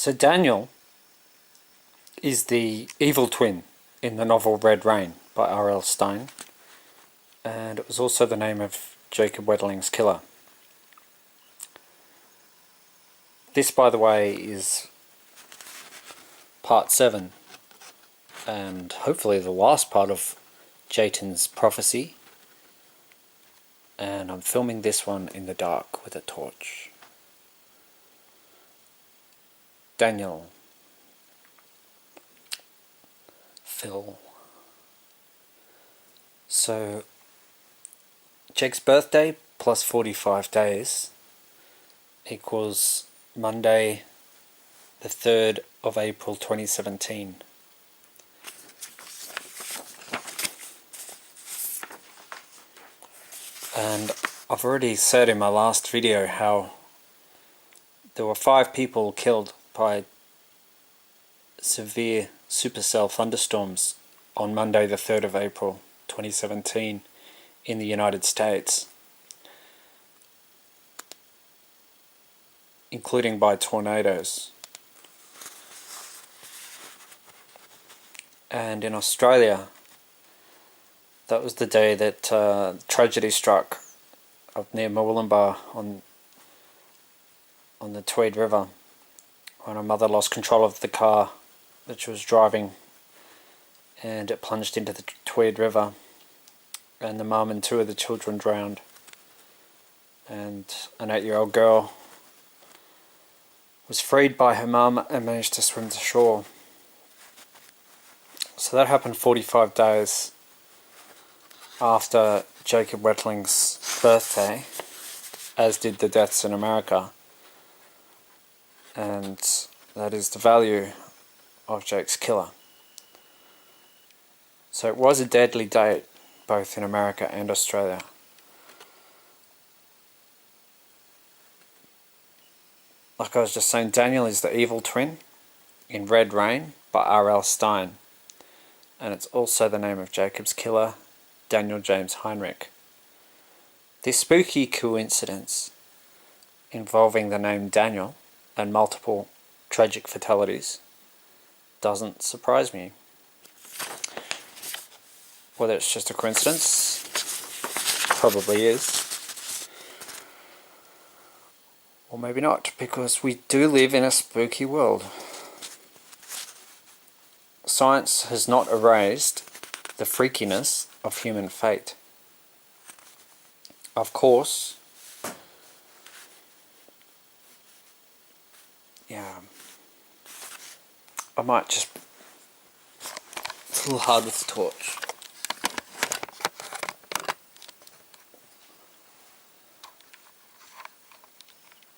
So Daniel is the evil twin in the novel Red Rain by R.L. Stine, and it was also the name of Jacob Wetterling's killer. This, by the way, is part 7, and hopefully the last part of Jatan's prophecy, and I'm filming this one in the dark with a torch. Daniel, Phil. So Jake's birthday plus 45 days equals Monday the 3rd of April 2017. And I've already said in my last video how there were 5 people killed by severe supercell thunderstorms on Monday the 3rd of April 2017 in the United States, including by tornadoes. And in Australia, that was the day that tragedy struck up near Murwillumbah on the Tweed River, when a mother lost control of the car that she was driving and it plunged into the Tweed River, and the mum and 2 of the children drowned, and an 8-year-old girl was freed by her mum and managed to swim to shore. So that happened 45 days after Jacob Wetterling's birthday, as did the deaths in America. And that is the value of Jake's killer. So it was a deadly date both in America and Australia. Like I was just saying, Daniel is the evil twin in Red Rain by R.L. Stine, and it's also the name of Jacob's killer, Daniel James Heinrich. This spooky coincidence involving the name Daniel and multiple tragic fatalities doesn't surprise me. Whether it's just a coincidence, probably is, or maybe not, because we do live in a spooky world. Science has not erased the freakiness of human fate. Of course, I might just... It's a little hard with the torch.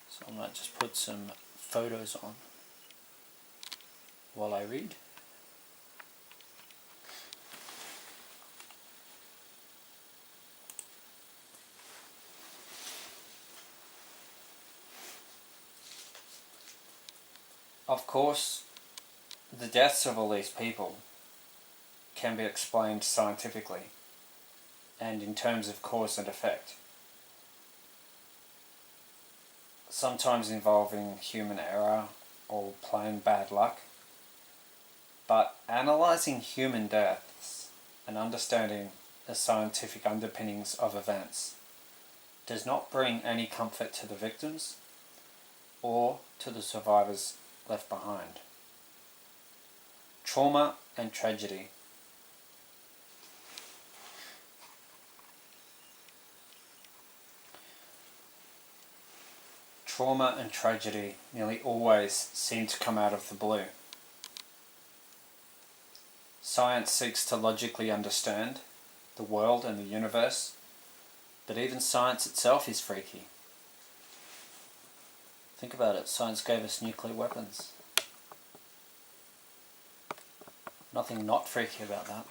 So I might just put some photos on while I read. Of course, the deaths of all these people can be explained scientifically and in terms of cause and effect, sometimes involving human error or plain bad luck. But analysing human deaths and understanding the scientific underpinnings of events does not bring any comfort to the victims or to the survivors left behind. Trauma and tragedy. Trauma and tragedy nearly always seem to come out of the blue. Science seeks to logically understand the world and the universe, but even science itself is freaky. Think about it, science gave us nuclear weapons. Nothing not freaky about that.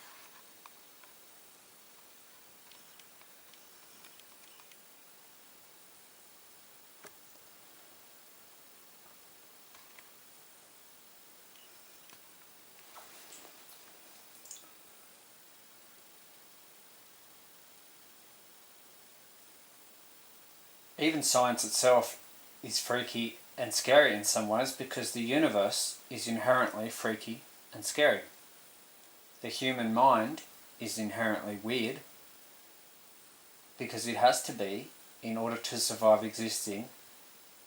Even science itself is freaky and scary in some ways because the universe is inherently freaky and scary. The human mind is inherently weird because it has to be in order to survive existing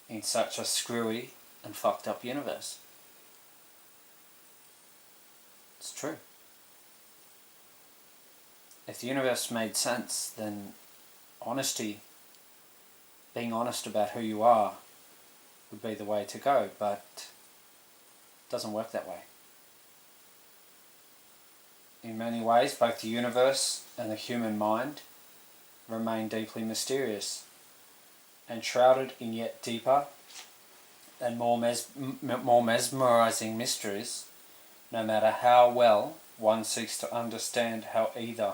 in such a screwy and fucked up universe. It's true. If the universe made sense, then honesty, being honest about who you are, would be the way to go, but it doesn't work that way. In many ways, both the universe and the human mind remain deeply mysterious and shrouded in yet deeper and more mesmerizing mysteries, no matter how well one seeks to understand how either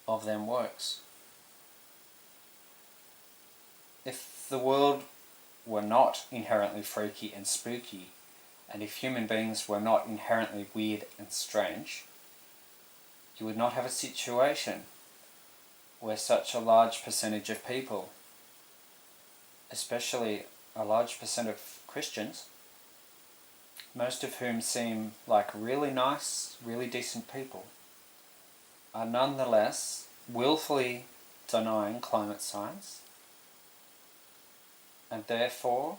of them works. If the world were not inherently freaky and spooky, and if human beings were not inherently weird and strange, you would not have a situation where such a large percentage of people, especially a large percent of Christians, most of whom seem like really nice, really decent people, are nonetheless willfully denying climate science and therefore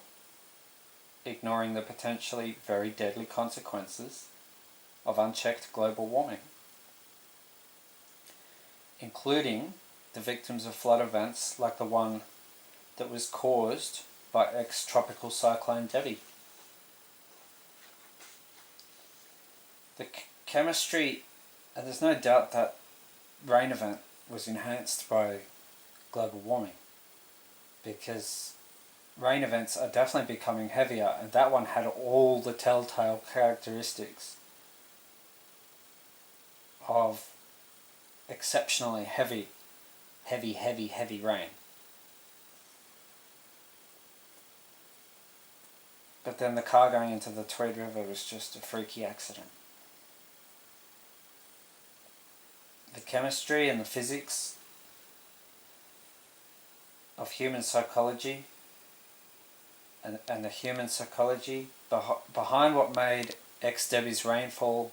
ignoring the potentially very deadly consequences of unchecked global warming, including the victims of flood events like the one that was caused by ex-tropical cyclone Debbie. The chemistry, and there's no doubt that rain event was enhanced by global warming, because rain events are definitely becoming heavier, and that one had all the telltale characteristics of exceptionally heavy rain. But then the car going into the Tweed River was just a freaky accident. The chemistry and the physics of human psychology and the human psychology behind what made ex-Debbie's rainfall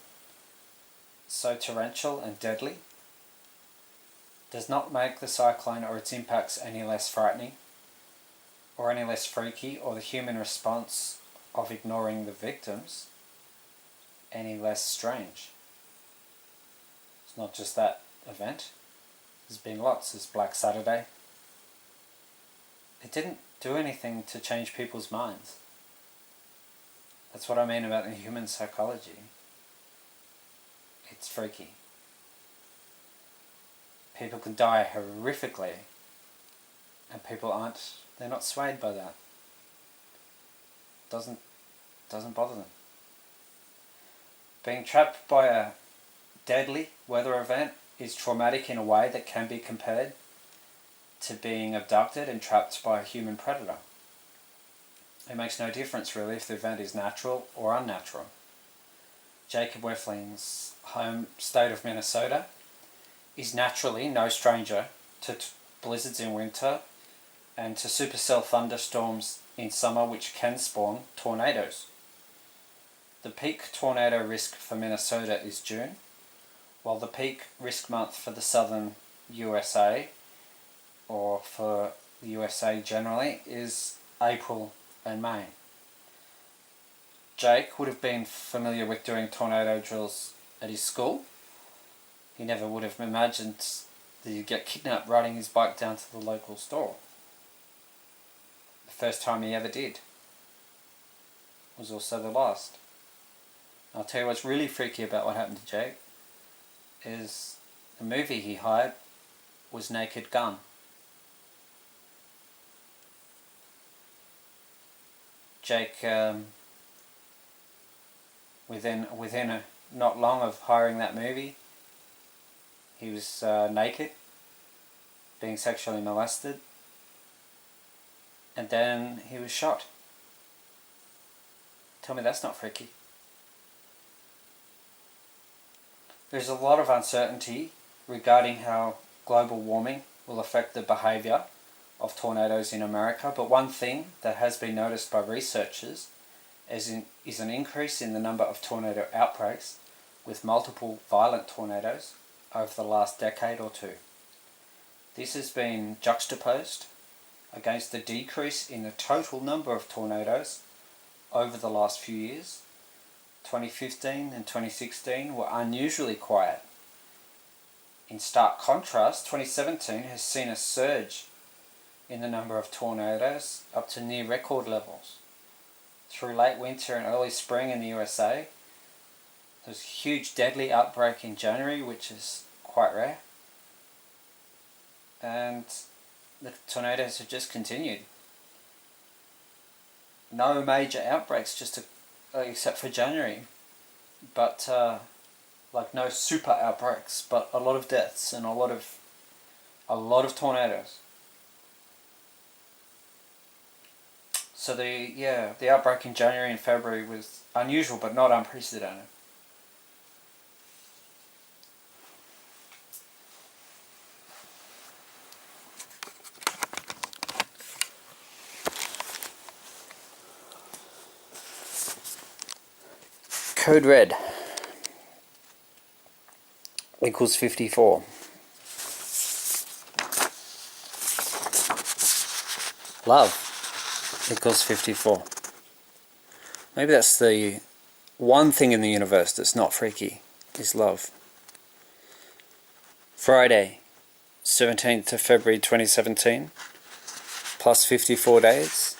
so torrential and deadly does not make the cyclone or its impacts any less frightening or any less freaky, or the human response of ignoring the victims any less strange. It's not just that event. There's been lots. There's Black Saturday. It didn't do anything to change people's minds. That's what I mean about the human psychology. It's freaky. People can die horrifically, and people they're not swayed by that. Doesn't bother them. Being trapped by a deadly weather event is traumatic in a way that can be compared to being abducted and trapped by a human predator. It makes no difference really if the event is natural or unnatural. Jacob Weffling's home state of Minnesota is naturally no stranger to blizzards in winter and to supercell thunderstorms in summer, which can spawn tornadoes. The peak tornado risk for Minnesota is June, while the peak risk month for the southern USA, or for the USA generally, is April and May. Jake would have been familiar with doing tornado drills at his school. He never would have imagined that he'd get kidnapped riding his bike down to the local store. The first time he ever did was also the last. I'll tell you what's really freaky about what happened to Jake is the movie he hired was Naked Gun. Jake, within not long of hiring that movie, he was naked, being sexually molested, and then he was shot. Tell me that's not freaky. There's a lot of uncertainty regarding how global warming will affect the behaviour of tornadoes in America, but one thing that has been noticed by researchers is an increase in the number of tornado outbreaks with multiple violent tornadoes over the last decade or two. This has been juxtaposed against the decrease in the total number of tornadoes over the last few years. 2015 and 2016 were unusually quiet. In stark contrast, 2017 has seen a surge in the number of tornadoes up to near record levels. Through late winter and early spring in the USA, there was a huge deadly outbreak in January, which is quite rare. And the tornadoes have just continued. No major outbreaks except for January, but no super outbreaks, but a lot of deaths and a lot of tornadoes. So the outbreak in January and February was unusual but not unprecedented. Code red equals 54. Love equals 54. Maybe that's the one thing in the universe that's not freaky, is love. Friday, 17th of February 2017, plus 54 days,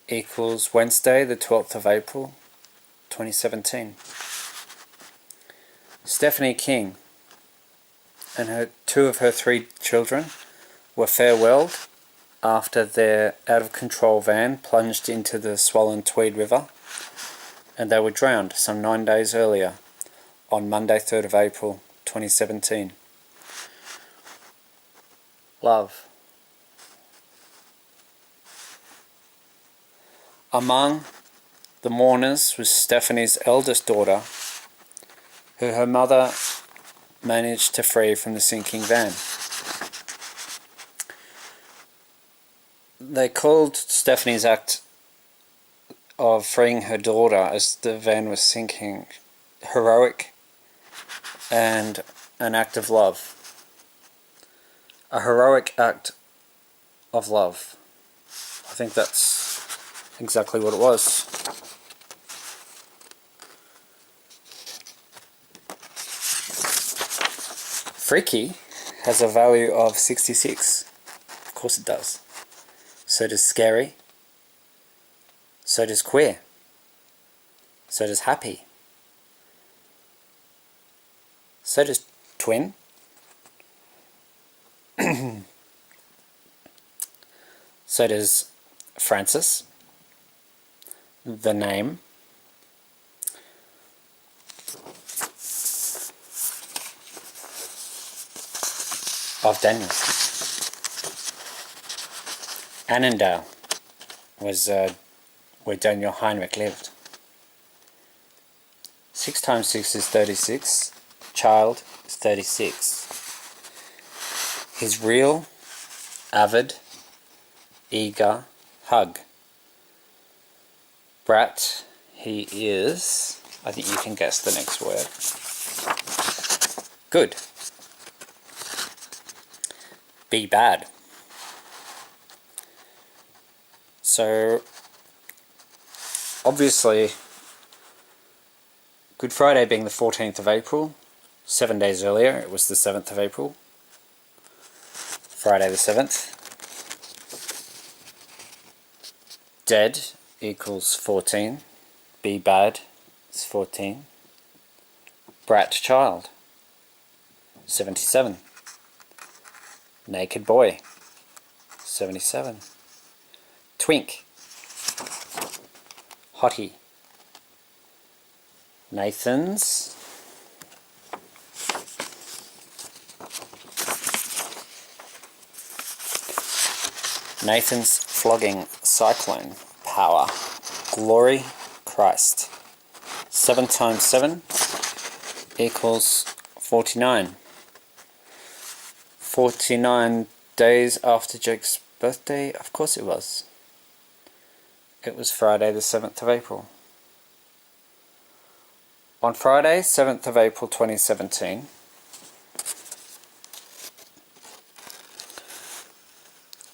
equals Wednesday, the 12th of April 2017. Stephanie King and two of her 3 children were farewelled after their out-of-control van plunged into the swollen Tweed River, and they were drowned some 9 days earlier, on Monday 3rd of April 2017. Love. Among the mourners was Stephanie's eldest daughter, who her mother managed to free from the sinking van. They called Stephanie's act of freeing her daughter as the van was sinking heroic and an act of love. A heroic act of love. I think that's exactly what it was. Freaky has a value of 66. Of course it does. So does scary. So does queer. So does happy. So does twin. So does Francis, the name. Of Daniel. Annandale was where Daniel Heinrich lived. 6 times 6 is 36. Child is 36. His real, avid, eager hug. Brat, he is, I think you can guess the next word. Good. Be bad. So, obviously, Good Friday being the 14th of April, 7 days earlier, it was the 7th of April, Friday the 7th. Dead equals 14. Be bad is 14. Brat child, 77. Naked boy, 77. Twink, hottie. Nathan's flogging cyclone power. Glory Christ. 7 times 7 equals 49. 49 days after Jake's birthday? Of course it was. It was Friday the 7th of April. On Friday, 7th of April 2017,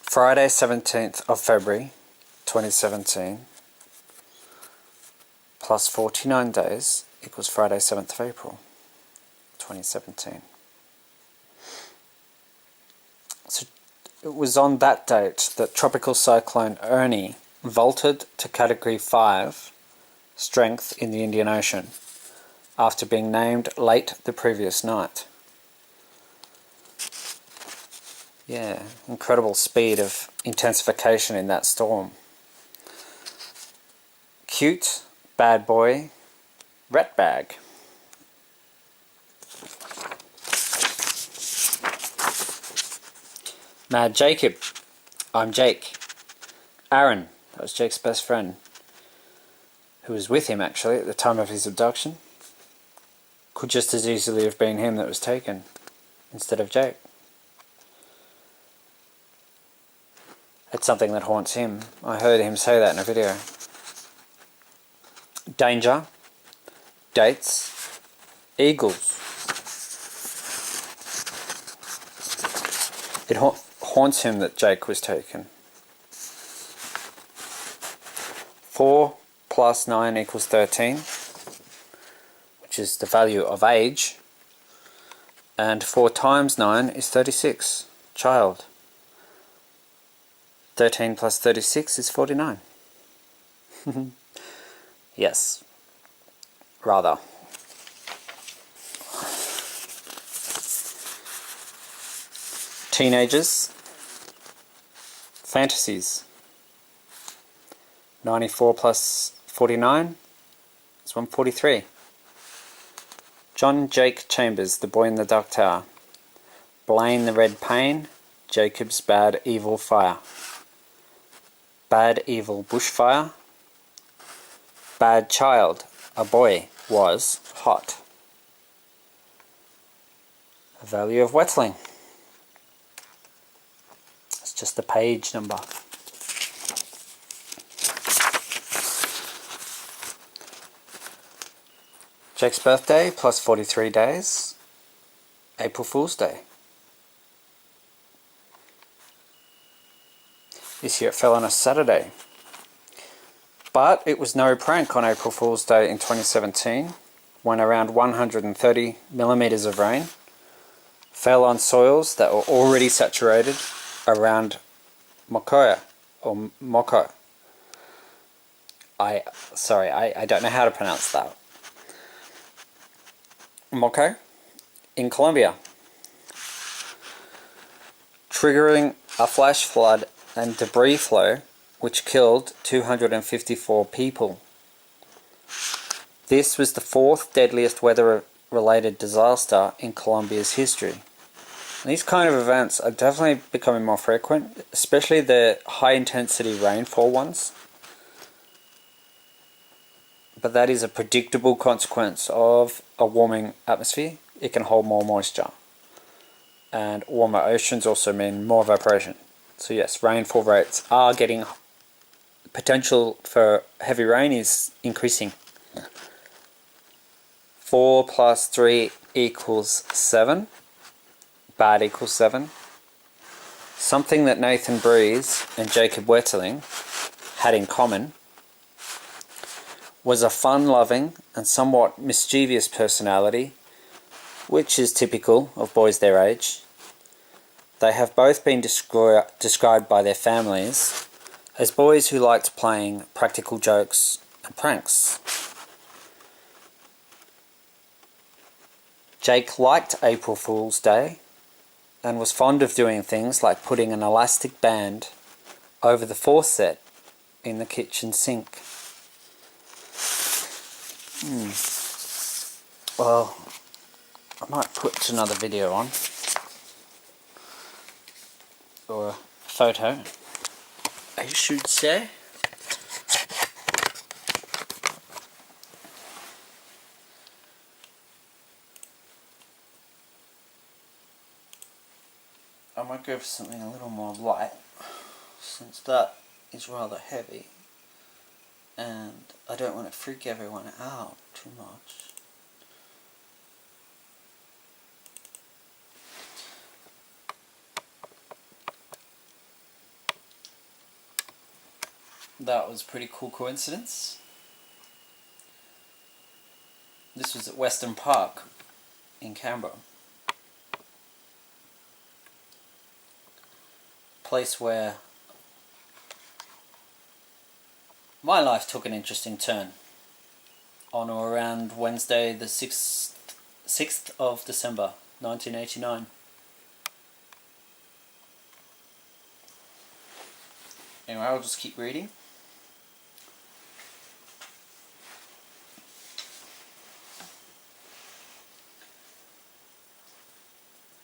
Friday 17th of February 2017, plus 49 days equals Friday 7th of April 2017. So it was on that date that Tropical Cyclone Ernie vaulted to Category 5 strength in the Indian Ocean after being named late the previous night. Yeah, incredible speed of intensification in that storm. Cute, bad boy, rat bag. Mad Jacob. I'm Jake. Aaron, that was Jake's best friend, who was with him actually at the time of his abduction. Could just as easily have been him that was taken, instead of Jake. It's something that haunts him. I heard him say that in a video. Danger, dates, eagles. It haunts him that Jake was taken. 4 plus 9 equals 13, which is the value of age. And 4 times 9 is 36, child. 13 plus 36 is 49. Yes. Rather. Teenagers. Fantasies. 94 plus 49 is 143. John Jake Chambers, the boy in the dark tower. Blaine the red pain, Jacob's bad evil fire. Bad evil bushfire. Bad child, a boy, was hot. A value of wetling. It's just the page number. Jake's birthday plus 43 days. April Fool's Day. This year it fell on a Saturday. But it was no prank on April Fool's Day in 2017 when around 130 millimeters of rain fell on soils that were already saturated around Mokoya or Moko. I don't know how to pronounce that. Moko in Colombia, triggering a flash flood and debris flow which killed 254 people. This was the 4th deadliest weather-related disaster in Colombia's history. And these kind of events are definitely becoming more frequent, especially the high-intensity rainfall ones. But that is a predictable consequence of a warming atmosphere. It can hold more moisture. And warmer oceans also mean more evaporation. So yes, rainfall rates are getting... potential for heavy rain is increasing. 4 plus 3 equals 7. Bad equals 7. Something that Nathan Breeze and Jacob Wetterling had in common was a fun-loving and somewhat mischievous personality, which is typical of boys their age. They have both been described by their families as boys who liked playing practical jokes and pranks. Jake liked April Fool's Day and was fond of doing things like putting an elastic band over the faucet in the kitchen sink. Well, I might put another video on, or a photo, I should say. I might go for something a little more light. since that is rather heavy and I don't want to freak everyone out too much. That was a pretty cool coincidence. This was at Western Park in Canberra. Place where my life took an interesting turn on or around Wednesday the 6th of December 1989. Anyway, I'll just keep reading.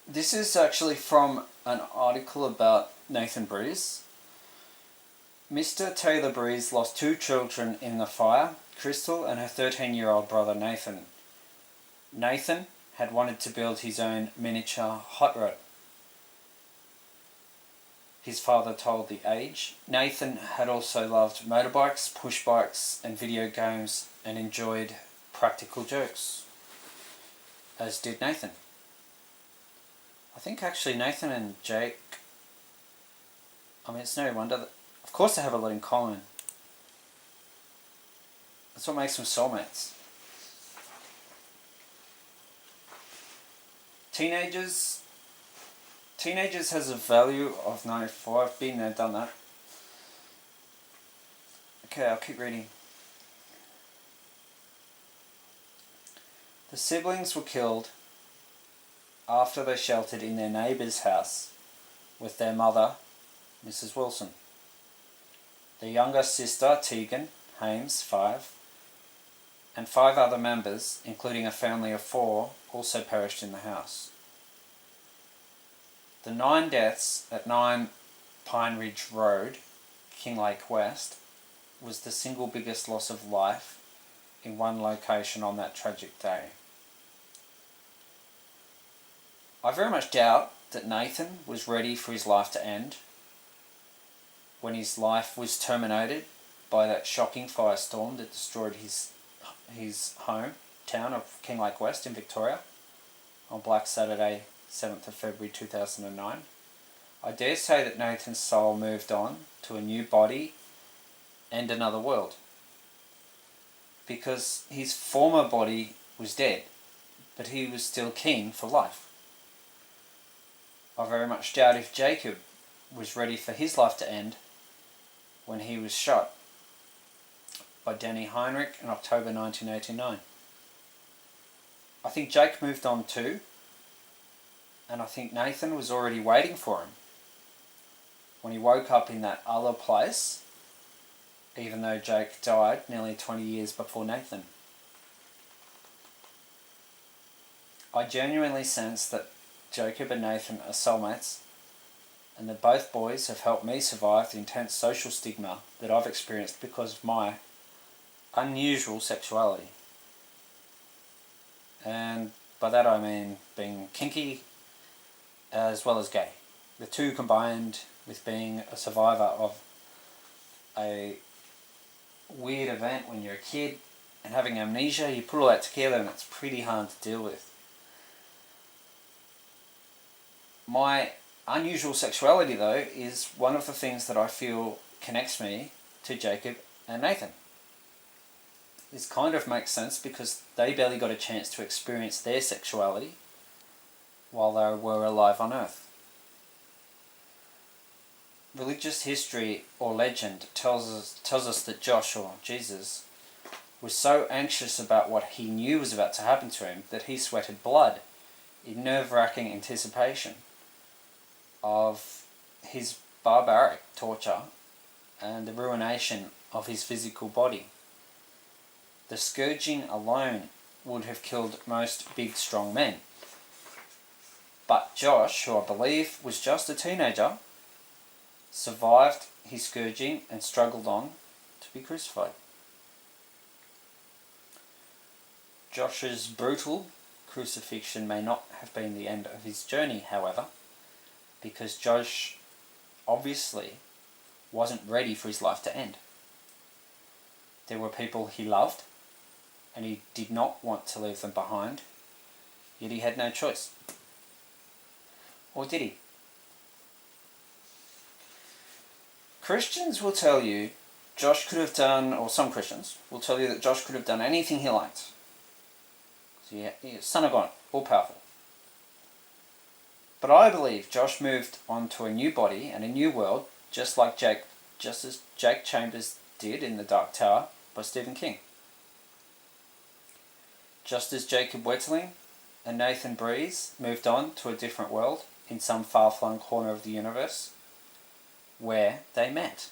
This is actually from an article about Nathan Breeze. Mr. Taylor Breeze lost 2 children in the fire, Crystal and her 13-year-old brother Nathan. Nathan had wanted to build his own miniature hot rod. His father told The Age. Nathan had also loved motorbikes, push bikes and video games and enjoyed practical jokes, as did Nathan. I think actually Nathan and Jake, it's no wonder that, of course they have a lot in common. That's what makes them soulmates. Teenagers has a value of 94. I've been there, done that. Okay, I'll keep reading. The siblings were killed after they sheltered in their neighbour's house with their mother, Mrs. Wilson. Their younger sister, Tegan Hames, 5, and 5 other members, including a family of 4, also perished in the house. The 9 deaths at 9 Pine Ridge Road, Kinglake West, was the single biggest loss of life in one location on that tragic day. I very much doubt that Nathan was ready for his life to end when his life was terminated by that shocking firestorm that destroyed his hometown of Kinglake West in Victoria on Black Saturday, 7th of February 2009. I dare say that Nathan's soul moved on to a new body and another world, because his former body was dead, but he was still keen for life. I very much doubt if Jacob was ready for his life to end when he was shot by Danny Heinrich in October 1989. I think Jake moved on too, and I think Nathan was already waiting for him when he woke up in that other place, even though Jake died nearly 20 years before Nathan. I genuinely sense that Jacob and Nathan are soulmates, and that both boys have helped me survive the intense social stigma that I've experienced because of my unusual sexuality. And by that I mean being kinky as well as gay. The two combined with being a survivor of a weird event when you're a kid and having amnesia, you put all that together and it's pretty hard to deal with. My unusual sexuality, though, is one of the things that I feel connects me to Jacob and Nathan. This kind of makes sense because they barely got a chance to experience their sexuality while they were alive on Earth. Religious history or legend tells us that Josh, or Jesus, was so anxious about what he knew was about to happen to him that he sweated blood in nerve-wracking anticipation of his barbaric torture and the ruination of his physical body. The scourging alone would have killed most big, strong men. But Josh, who I believe was just a teenager, survived his scourging and struggled on to be crucified. Josh's brutal crucifixion may not have been the end of his journey, however, because Josh obviously wasn't ready for his life to end. There were people he loved, and he did not want to leave them behind, yet he had no choice. Or did he? Christians will tell you Josh could have done, or some Christians will tell you that Josh could have done anything he liked. So yeah, he's Son of God, all powerful. But I believe Josh moved on to a new body and a new world, just as Jake Chambers did in The Dark Tower by Stephen King. Just as Jacob Wetterling and Nathan Breeze moved on to a different world in some far-flung corner of the universe where they met.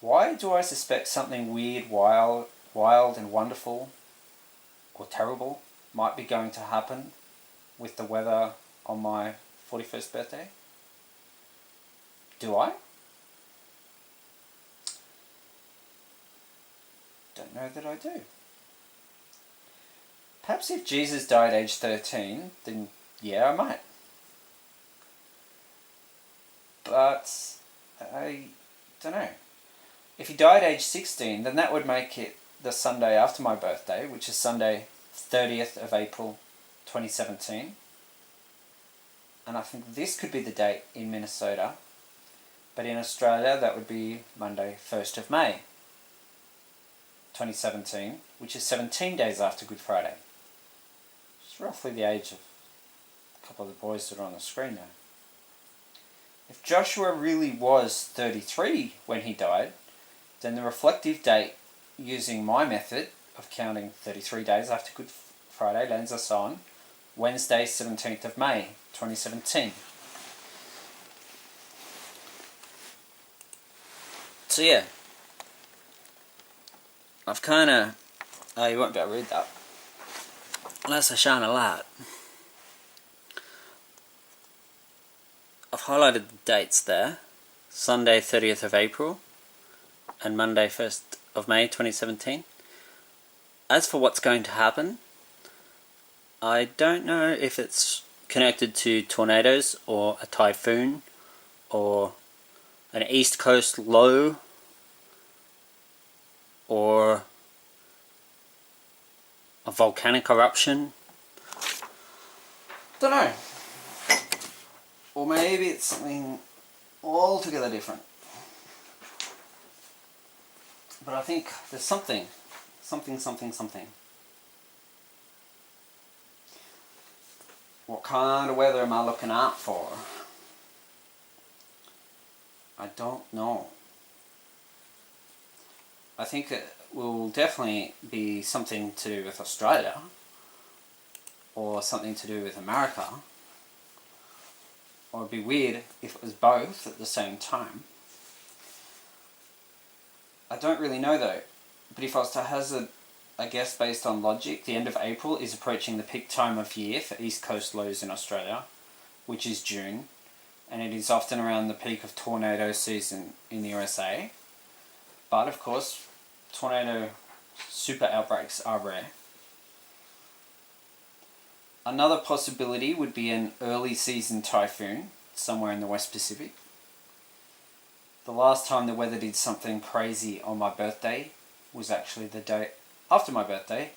Why do I suspect something weird, wild and wonderful or terrible might be going to happen with the weather on my 41st birthday? Do I? Don't know that I do. Perhaps if Jesus died age 13, then yeah, I might. But I don't know. If he died age 16, then that would make it the Sunday after my birthday, which is Sunday 30th of April 2017. And I think this could be the date in Minnesota. But in Australia, that would be Monday 1st of May 2017, which is 17 days after Good Friday. It's roughly the age of a couple of the boys that are on the screen now. If Joshua really was 33 when he died, then the reflective date using my method of counting 33 days after Good Friday lands us on Wednesday 17th of May 2017. So yeah, I've kind of... Oh, you won't be able to read that unless I shine a light. I've highlighted the dates there. Sunday 30th of April and Monday 1st of May 2017. As for what's going to happen, I don't know if it's connected to tornadoes or a typhoon or an east coast low or a volcanic eruption. Don't know. Or maybe it's something altogether different. But I think there's something. What kind of weather am I looking out for? I don't know. I think it will definitely be something to do with Australia or something to do with America. Or it'd be weird if it was both at the same time. I don't really know though, but if I was to hazard a guess based on logic, the end of April is approaching the peak time of year for East Coast lows in Australia, which is June, and it is often around the peak of tornado season in the USA. But of course, tornado super outbreaks are rare. Another possibility would be an early season typhoon somewhere in the West Pacific. The last time the weather did something crazy on my birthday was actually the day after my birthday,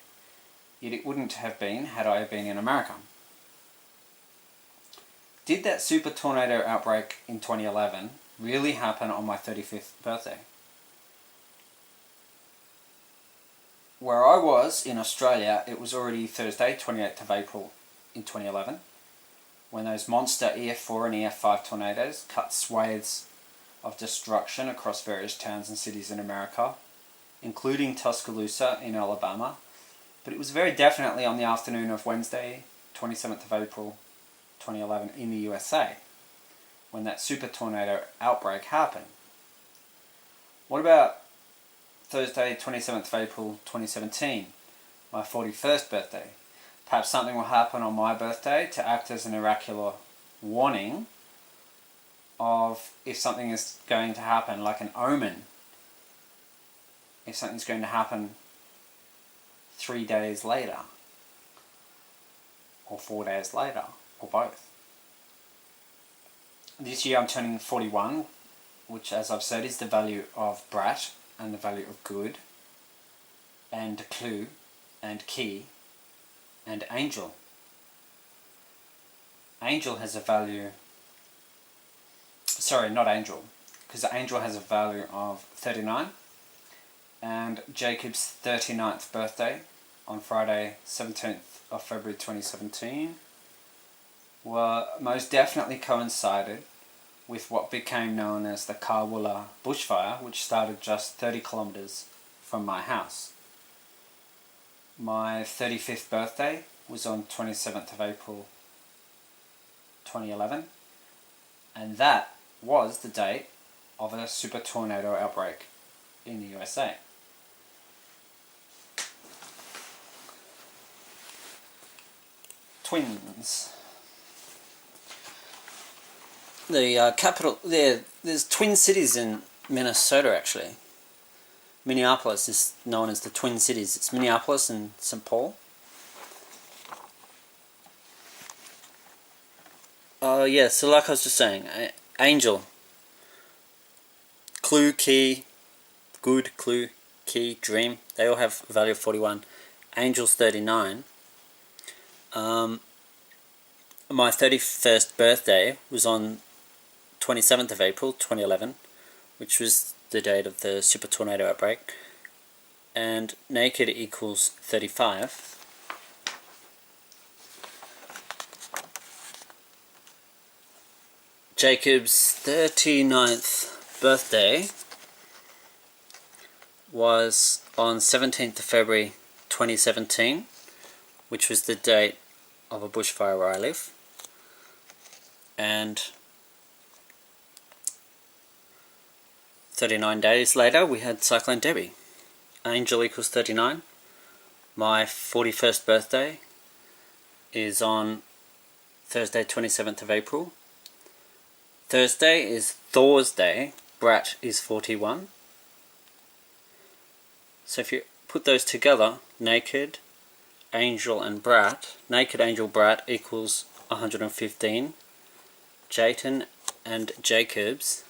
yet it wouldn't have been had I been in America. Did that super tornado outbreak in 2011 really happen on my 35th birthday? Where I was in Australia, it was already Thursday, 28th of April in 2011, when those monster EF4 and EF5 tornadoes cut swathes of destruction across various towns and cities in America, including Tuscaloosa in Alabama. But it was very definitely on the afternoon of Wednesday, 27th of April 2011 in the USA, when that super tornado outbreak happened. What about Thursday, 27th of April 2017, my 41st birthday? Perhaps something will happen on my birthday to act as an oracular warning of if something is going to happen, like an omen. If something's going to happen 3 days later, or 4 days later, or both. this year I'm turning 41, which, as I've said, is the value of brat and the value of good, and clue, and key, and angel. Angel has a value... Sorry, not angel, because angel has a value of 39, and Jacob's 39th birthday on Friday 17th of February 2017 were most definitely coincided with what became known as the Karwula bushfire, which started just 30 kilometres from my house. My 35th birthday was on 27th of April 2011, and that was the date of a super tornado outbreak in the USA. Twins. The capital, there's twin cities in Minnesota actually. Minneapolis is known as the Twin Cities. It's Minneapolis and St. Paul. Yeah, so like I was just saying, angel, clue, key, good, clue, key, dream, they all have a value of 41. Angel's 39. My 31st birthday was on 27th of April 2011, which was the date of the super tornado outbreak, and naked equals 35. Jacob's 39th birthday was on 17th of February 2017, which was the date of a bushfire where I live, and 39 days later we had Cyclone Debbie. Angel equals 39. My 41st birthday is on Thursday 27th of April. Thursday is Thor's Day. Brat is 41. So if you put those together, naked, angel and brat, naked, angel, brat equals 115. Jatan and Jacob's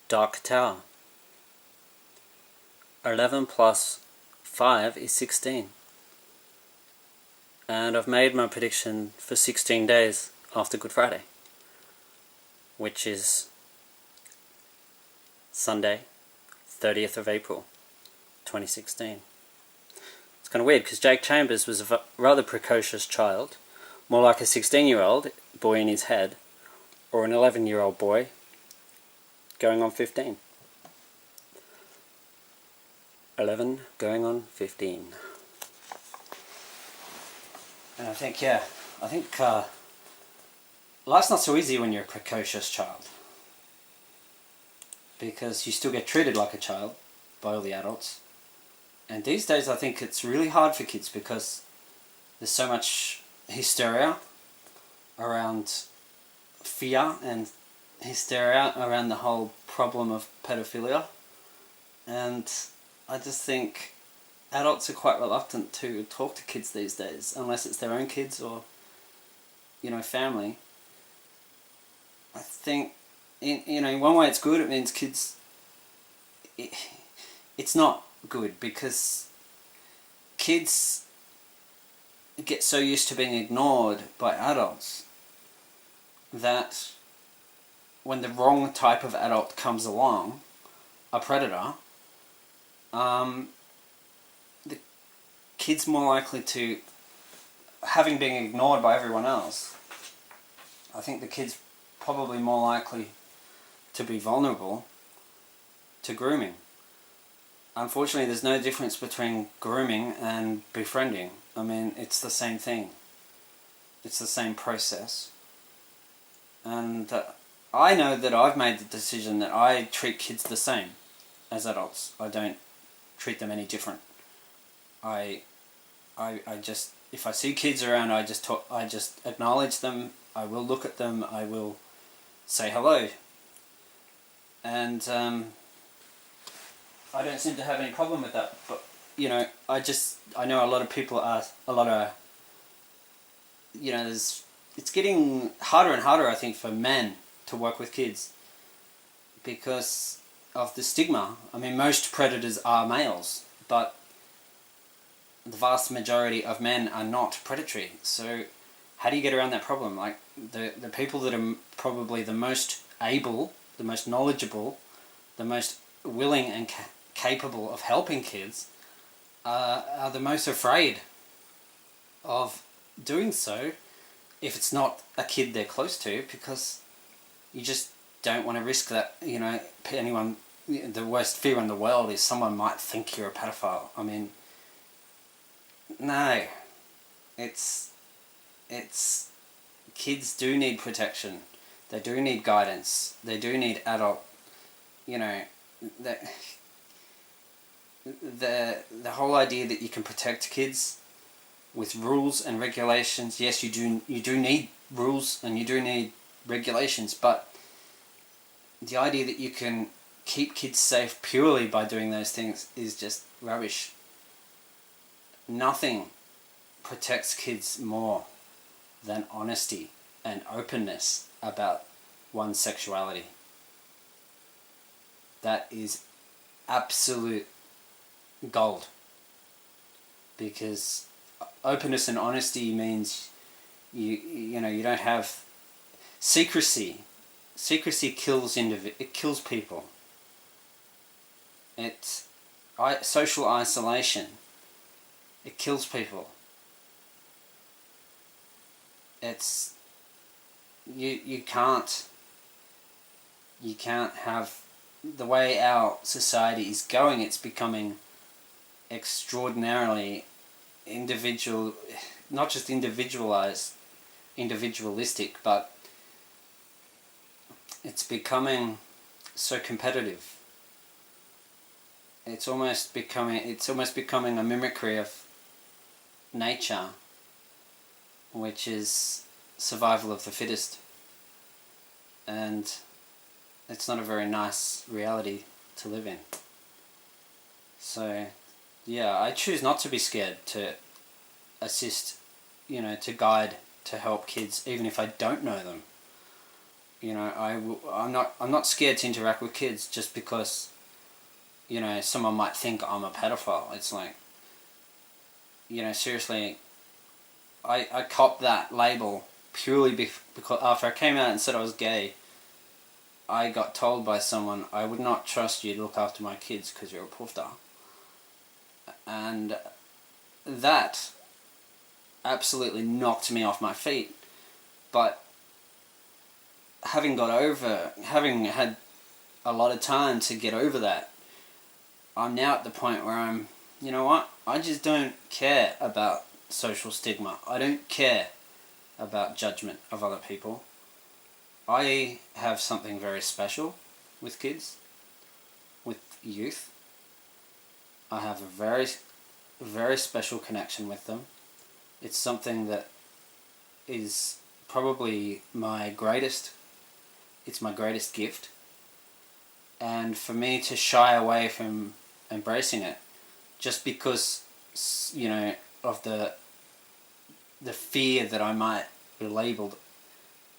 Dark Tower. 11 plus 5 is 16. And I've made my prediction for 16 days after Good Friday, which is Sunday, 30th of April, 2016. It's kind of weird because Jake Chambers was a rather precocious child, more like a 16-year-old boy in his head, or an 11-year-old boy going on 15. 11 going on 15. And I think life's not so easy when you're a precocious child, because you still get treated like a child by all the adults. And these days I think it's really hard for kids because there's so much hysteria around fear and hysteria around the whole problem of pedophilia. And I just think adults are quite reluctant to talk to kids these days, unless it's their own kids or, family. I think, in one way it's good. It means kids... It's not good because kids get so used to being ignored by adults that when the wrong type of adult comes along, a predator, the kid's more likely to, having been ignored by everyone else, I think the kid's probably more likely to be vulnerable to grooming. Unfortunately, there's no difference between grooming and befriending. I mean, it's the same thing. It's the same process. And I know that I've made the decision that I treat kids the same as adults. I don't treat them any different. I just, if I see kids around, I just acknowledge them. I will look at them. I will say hello. And I don't seem to have any problem with that. But I know a lot of people are it's getting harder and harder, I think, for men to work with kids because of the stigma. I mean, most predators are males, but the vast majority of men are not predatory. So how do you get around that problem? Like, the people that are probably the most able, the most knowledgeable, the most willing and capable of helping kids are the most afraid of doing so if it's not a kid they're close to, because you just don't want to risk that, you know, anyone. The worst fear in the world is someone might think you're a pedophile. I mean, no, it's kids do need protection. They do need guidance. They do need adult, you know, the whole idea that you can protect kids with rules and regulations. Yes, you do need rules and you do need regulations, but the idea that you can keep kids safe purely by doing those things is just rubbish. Nothing protects kids more than honesty and openness about one's sexuality. That is absolute gold, because openness and honesty means you know, you don't have secrecy. Secrecy kills it kills people. It's social isolation. It kills people. It's you can't have the way our society is going. It's becoming extraordinarily not just individualistic, but it's becoming so competitive. It's almost becoming a mimicry of nature, which is survival of the fittest, and it's not a very nice reality to live in. So yeah, I choose not to be scared to assist, you know, to guide, to help kids, even if I don't know them. You know, I'm not scared to interact with kids just because, you know, someone might think I'm a pedophile. It's like, you know, seriously, I copped that label purely because after I came out and said I was gay, I got told by someone, I would not trust you to look after my kids because you're a poofter. And that absolutely knocked me off my feet. But having had a lot of time to get over that, I'm now at the point where I'm, you know what, I just don't care about social stigma. I don't care about judgment of other people. I have something very special with kids, with youth. I have a very, very special connection with them. It's something that is probably my greatest gift. And for me to shy away from embracing it, just because, you know, of the fear that I might be labelled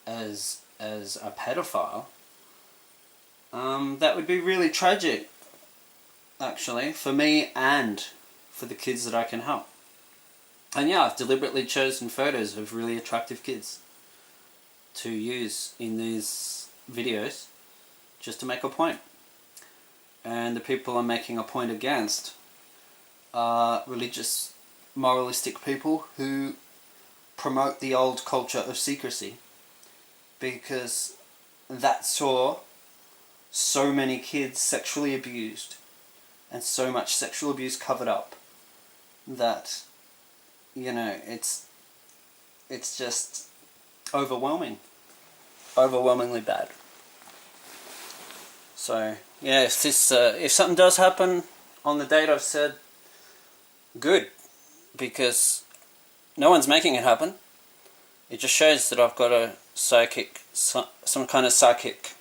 as a pedophile, that would be really tragic, actually, for me and for the kids that I can help. And yeah, I've deliberately chosen photos of really attractive kids to use in these videos just to make a point. And the people I'm making a point against are religious, moralistic people who promote the old culture of secrecy, because that saw so many kids sexually abused and so much sexual abuse covered up that, you know, it's just overwhelmingly bad. So yeah, if something does happen on the date I've said, good, because no one's making it happen. It just shows that I've got some kind of psychic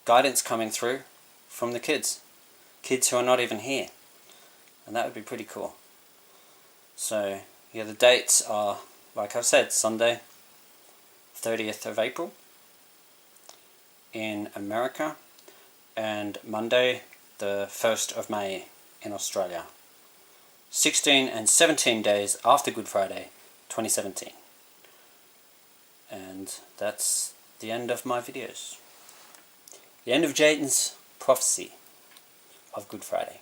guidance coming through from the kids who are not even here, and that would be pretty cool. So yeah, the dates are, like I've said, Sunday, 30th of April, in America, and Monday the 1st of May in Australia. 16 and 17 days after Good Friday 2017. And that's the end of my videos. The end of Jatan's prophecy of Good Friday.